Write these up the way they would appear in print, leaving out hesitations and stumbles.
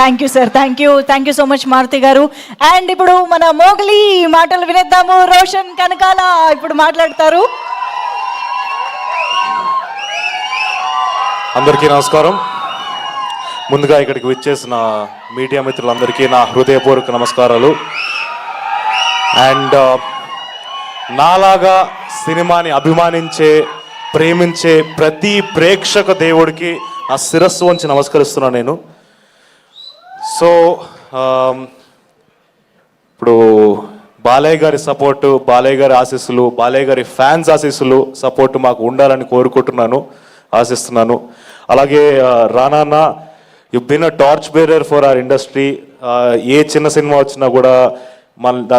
Thank you sir, thank you so much Maruti garu. And ఇప్పుడు మన Mowgli మాటలు వినేద్దాము. రోషన్ కనకాల ఇప్పుడు మాట్లాడతారు. అందరికీ నమస్కారం. ముందుగా ఇక్కడికి విచ్చేసిన మీడియా మిత్రులందరికీ నా హృదయపూర్వక నమస్కారాలు. అండ్ నాలాగా సినిమాని అభిమానించే, ప్రేమించే ప్రతి ప్రేక్షక దేవుడికి నా శిరస్సు వంచి నమస్కరిస్తున్నాను నేను. సో ఇప్పుడు బాలయ్య గారి సపోర్టు, బాలయ్య గారి ఆశీస్సులు, బాలయ్య గారి ఫ్యాన్స్ ఆశీస్సులు, సపోర్టు మాకు ఉండాలని కోరుకుంటున్నాను, ఆశిస్తున్నాను. అలాగే Rana, you been a torch bearer for our industry. ఏ చిన్న సినిమా వచ్చినా కూడా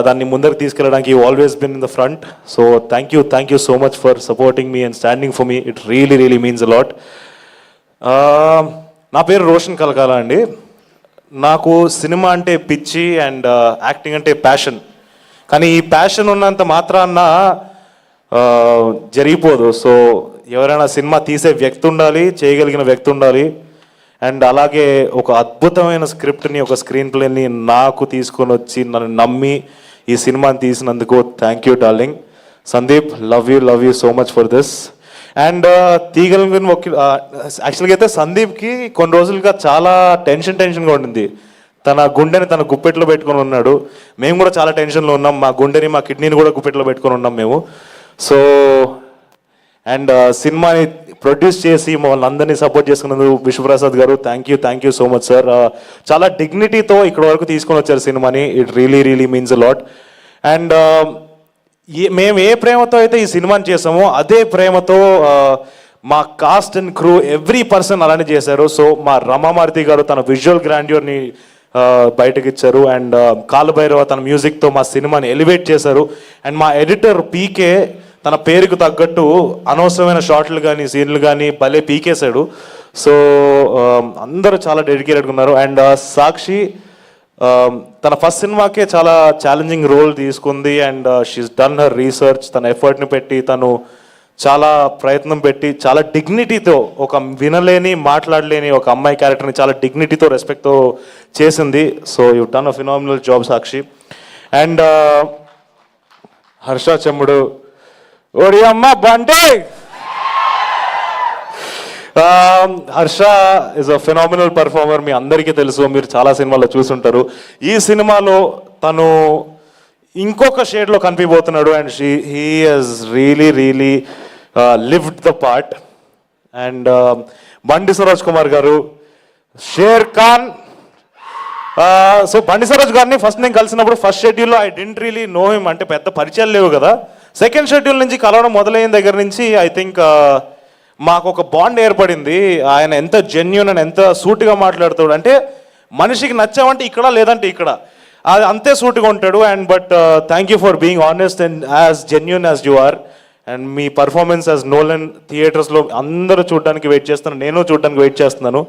దాన్ని ముందరికి తీసుకెళ్ళడానికి you always been in the front. So thank you so much for supporting me and standing for me. It really means a lot. నా పేరు రోషన్ కలకాల అండి. నాకు సినిమా అంటే పిచ్చి అండ్ యాక్టింగ్ అంటే ప్యాషన్. కానీ ఈ ప్యాషన్ ఉన్నంత మాత్రాన జరిగిపోదు. సో ఎవరైనా సినిమా తీసే వ్యక్తి ఉండాలి, చేయగలిగిన వ్యక్తి ఉండాలి. అండ్ అలాగే ఒక అద్భుతమైన స్క్రిప్ట్ని, ఒక స్క్రీన్ ప్లేని నాకు తీసుకొని వచ్చి నన్ను నమ్మి ఈ సినిమాని తీసినందుకు thank you darling. Sandeep, love you so much for this. And తీగలిగిన యాక్చువల్గా అయితే సందీప్కి కొన్ని రోజులుగా చాలా టెన్షన్గా ఉండింది. తన గుండెని తన గుప్పెట్లో పెట్టుకొని ఉన్నాడు. మేము కూడా చాలా టెన్షన్లో ఉన్నాం. మా గుండెని, మా కిడ్నీని కూడా గుప్పెట్లో పెట్టుకొని ఉన్నాం మేము. సో అండ్ సినిమాని ప్రొడ్యూస్ చేసి వాళ్ళందరినీ సపోర్ట్ చేసుకున్నందుకు విశ్వప్రసాద్ గారు thank you so much sir. చాలా డిగ్నిటీతో ఇక్కడ వరకు తీసుకొని వచ్చారు సినిమాని. It really means a lot. And మేము ఏ ప్రేమతో అయితే ఈ సినిమాని చేసామో అదే ప్రేమతో మా cost and crew every person అలానే చేశారు. సో మా రమామారుతి గారు తన విజువల్ గ్రాండ్యూర్ని బయటకు ఇచ్చారు. అండ్ కాలభైరవ తన మ్యూజిక్తో మా సినిమాని ఎలివేట్ చేశారు. అండ్ మా ఎడిటర్ పీకే తన పేరుకు తగ్గట్టు అనవసరమైన షార్ట్లు కానీ సీన్లు కానీ భలే పీకేశాడు. సో అందరూ చాలా డెడికేటెడ్గా ఉన్నారు. అండ్ సాక్షి తన ఫస్ట్ సినిమాకే చాలా ఛాలెంజింగ్ రోల్ తీసుకుంది. And she's done her research. తన ఎఫర్ట్ని పెట్టి, తను చాలా ప్రయత్నం పెట్టి, చాలా డిగ్నిటీతో, ఒక వినలేని మాట్లాడలేని ఒక అమ్మాయి క్యారెక్టర్ని చాలా డిగ్నిటీతో, రెస్పెక్ట్తో చేసింది. So you done a phenomenal job Sakshi. And Harsha Chemudu, ఓడి అమ్మ బంటే. Harsha is a phenomenal performer. మీ అందరికీ తెలుసు, మీరు చాలా సినిమాల్లో చూసుంటారు. ఈ సినిమాలో తను ఇంకొక షేడ్లో కనిపిపోతున్నాడు. And he has really lived the part. And Bandi Saroj Kumar గారు, షేర్ ఖాన్. సో బండి సరోజ్ గారిని ఫస్ట్ నేను కలిసినప్పుడు ఫస్ట్ షెడ్యూల్లో I didn't really know him. అంటే పెద్ద పరిచయాలు లేవు కదా. సెకండ్ షెడ్యూల్ నుంచి కలవడం మొదలైన దగ్గర నుంచి ఐ థింక్ మాకు ఒక బాండ్ ఏర్పడింది. ఆయన ఎంత జెన్యూన్ అని, ఎంత సూటిగా మాట్లాడుతాడు అంటే మనిషికి నచ్చావంటే ఇక్కడ, లేదంటే ఇక్కడ, అది అంతే సూటిగా ఉంటాడు. And but thank you for being honest and as genuine as you are. And మీ పర్ఫార్మెన్స్ యాజ్ నోలన్ థియేటర్స్లో అందరూ చూడడానికి వెయిట్ చేస్తున్నాను, నేను చూడడానికి వెయిట్ చేస్తున్నాను.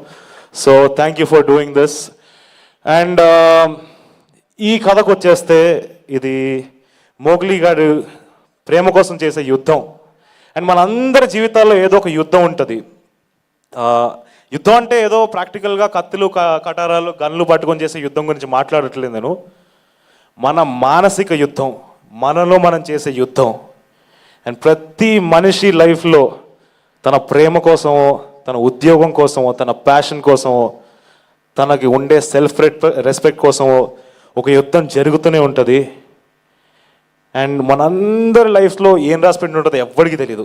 So thank you for doing this. And ఈ కథకు వచ్చేస్తే ఇది మోగ్లీ గారు ప్రేమ కోసం చేసే యుద్ధం. అండ్ మనందరి జీవితాల్లో ఏదో ఒక యుద్ధం ఉంటుంది. యుద్ధం అంటే ఏదో ప్రాక్టికల్గా కత్తులు, కటారాలు, గన్లు పట్టుకొని చేసే యుద్ధం గురించి మాట్లాడట్లేదు నేను. మన మానసిక యుద్ధం, మనలో మనం చేసే యుద్ధం. అండ్ ప్రతి మనిషి లైఫ్లో తన ప్రేమ కోసమో, తన ఉద్యోగం కోసమో, తన ప్యాషన్ కోసమో, తనకి ఉండే సెల్ఫ్ రెస్పెక్ట్ కోసమో ఒక యుద్ధం జరుగుతూనే ఉంటుంది. అండ్ మనందరి లైఫ్లో ఏం రాసిపెట్టి ఉంటుందో ఎవ్వడికి తెలియదు.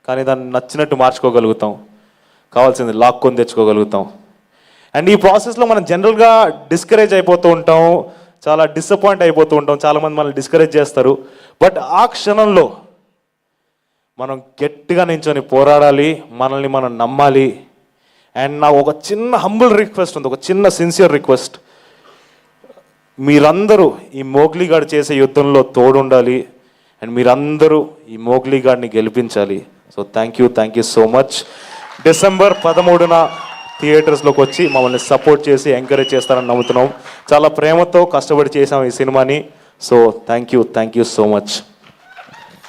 కానీ దాన్ని నచ్చినట్టు మార్చుకోగలుగుతాం, కావాల్సింది లాక్కొని తెచ్చుకోగలుగుతాం. అండ్ ఈ ప్రాసెస్లో మనం జనరల్గా డిస్కరేజ్ అయిపోతూ ఉంటాం, చాలా డిసప్పాయింట్ అయిపోతూ ఉంటాం. చాలామంది మనల్ని డిస్కరేజ్ చేస్తారు. బట్ ఆ క్షణంలో మనం గట్టిగా నించొని పోరాడాలి, మనల్ని మనం నమ్మాలి. అండ్ నా ఒక చిన్న హంబుల్ రిక్వెస్ట్ ఉంది, ఒక చిన్న సిన్సియర్ రిక్వెస్ట్. మీరందరూ ఈ మోగ్లీ గారు చేసే యుద్ధంలో తోడుండాలి. అండ్ మీరందరూ ఈ మోగ్లీ గారిని గెలిపించాలి. So thank you so much. December 13న థియేటర్స్లోకి వచ్చి మమ్మల్ని సపోర్ట్ చేసి ఎంకరేజ్ చేస్తారని నమ్ముతున్నాం. చాలా ప్రేమతో కష్టపడి చేసాం ఈ సినిమాని. So thank you so much.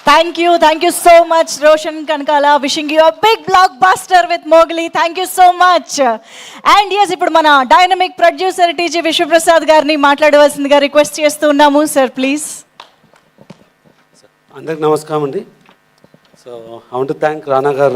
Thank you so much Roshan Kanakala. Wishing you a big blockbuster with Mowgli. Thank you so much. And yes, ఇప్పుడు మన డైనమిక్ ప్రొడ్యూసర్ టీజీ విశ్వప్రసాద్ గారిని మాట్లాడవలసిందిగా రిక్వెస్ట్ చేస్తూ ఉన్నాము. Sir please. అందరికి నమస్కారం అండి. So I want to thank రానా గారు